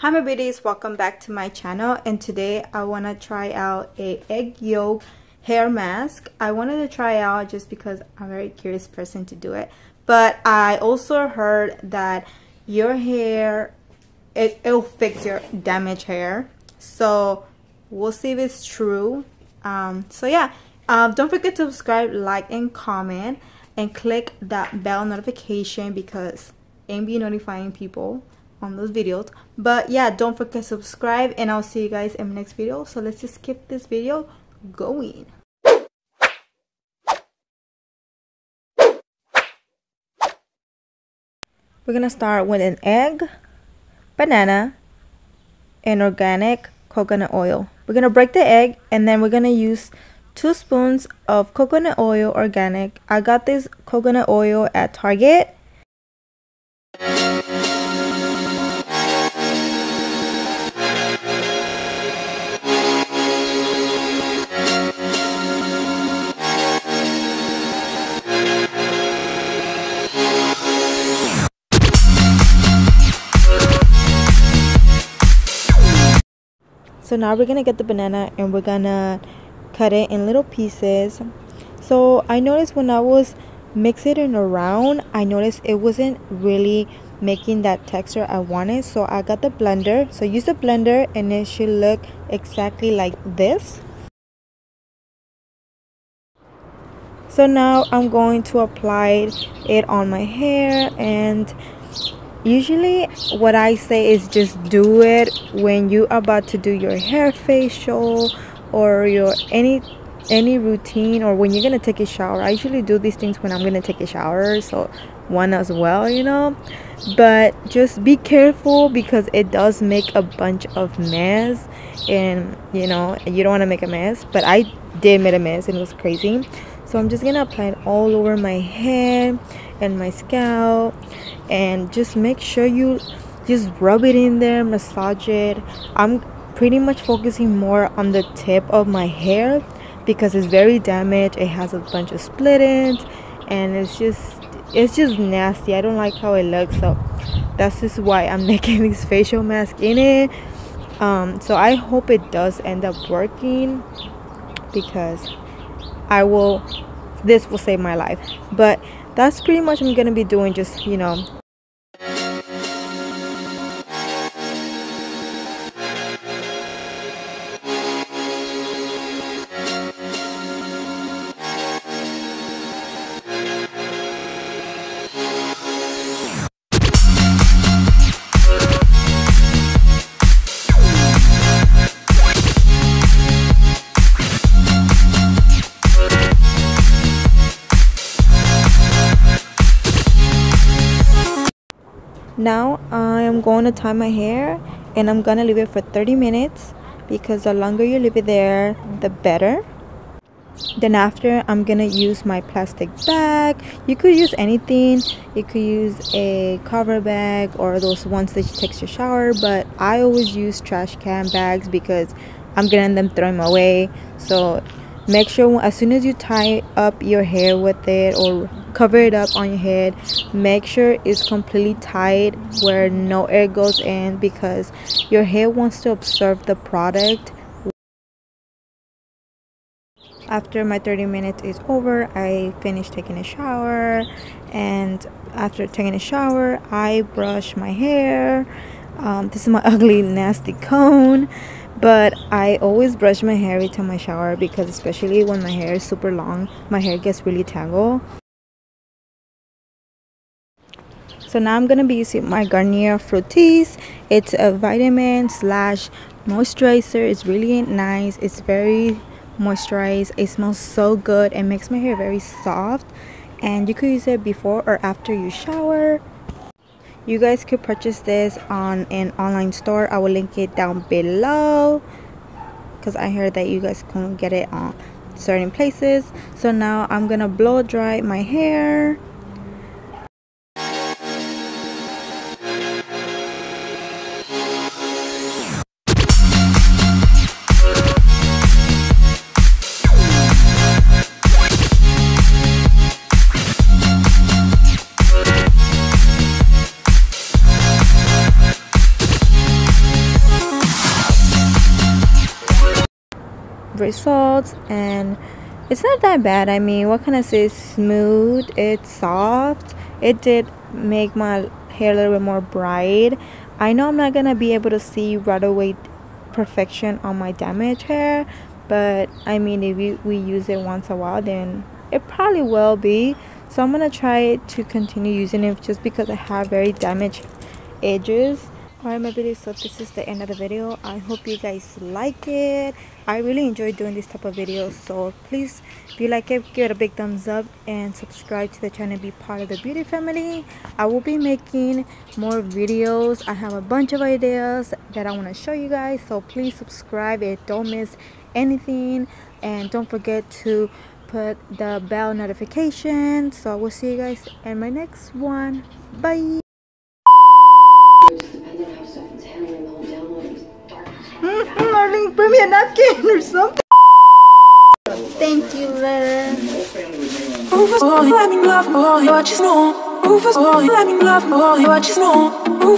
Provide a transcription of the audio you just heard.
Hi my beauties, welcome back to my channel, and today I want to try out a egg yolk hair mask. I wanted to try out just because I'm a very curious person to do it, but I also heard that your hair, it'll fix your damaged hair, so we'll see if it's true. So yeah, don't forget to subscribe, like, and comment, and click that bell notification because I'm be notifying people on those videos. But yeah, don't forget to subscribe, and I'll see you guys in the next video. So let's just keep this video going. We're gonna start with an egg, banana, and organic coconut oil. We're gonna break the egg, and then we're gonna use 2 spoons of coconut oil, organic. I got this coconut oil at Target. So now we're gonna get the banana and we're gonna cut it in little pieces. So I noticed when I was mixing it around, I noticed it wasn't really making that texture I wanted. So I got the blender. So use the blender and it should look exactly like this. So now I'm going to apply it on my hair, and usually what I say is just do it when you are about to do your hair facial or your any routine, or when you're gonna take a shower. I usually do these things when I'm gonna take a shower, so one as well, you know. But just be careful because it does make a bunch of mess, and you know, you don't want to make a mess. But I did make a mess and it was crazy. So I'm just gonna apply it all over my head and my scalp, and just make sure you just rub it in there, massage it. I'm pretty much focusing more on the tip of my hair because it's very damaged. It has a bunch of split ends and it's just nasty. I don't like how it looks, so that's just why I'm making this facial mask in it. So I hope it does end up working because this will save my life. But that's pretty much what I'm gonna be doing, just, you know. Now I am going to tie my hair, and I'm gonna leave it for 30 minutes because the longer you leave it there, the better. Then after, I'm gonna use my plastic bag. You could use anything. You could use a cover bag or those ones that you take your shower, but I always use trash can bags because I'm gonna end up throwing them away. So make sure as soon as you tie up your hair with it or cover it up on your head, make sure it's completely tight where no air goes in, because your hair wants to absorb the product. After my 30 minutes is over, I finished taking a shower, and after taking a shower, I brush my hair. This is my ugly nasty cone, but I always brush my hair every time I shower because especially when my hair is super long, my hair gets really tangled. So now I'm gonna be using my Garnier Fructis. It's a vitamin slash moisturizer. It's really nice. It's very moisturized. It smells so good and makes my hair very soft, and you could use it before or after you shower. You guys could purchase this on an online store. I will link it down below because I heard that you guys can get it on certain places. So now I'm gonna blow dry my hair. results, and it's not that bad. I mean, what can I say? It's smooth, it's soft. It did make my hair a little bit more bright. I know I'm not gonna be able to see right away perfection on my damaged hair, but I mean, if we use it once a while, then it probably will be. So I'm gonna try to continue using it just because I have very damaged edges. Alright, my beauty, so this is the end of the video. I hope you guys like it. I really enjoy doing this type of videos, so please, if you like it, give it a big thumbs up and subscribe to the channel and be part of the beauty family. I will be making more videos. I have a bunch of ideas that I want to show you guys, so please subscribe and don't miss anything, and don't forget to put the bell notification. So I will see you guys in my next one. Bye. Marlene, bring me a napkin or something. Thank you, Rufus, boy, let me love, boy, what you know. Rufus, boy, let me love, boy, what you know.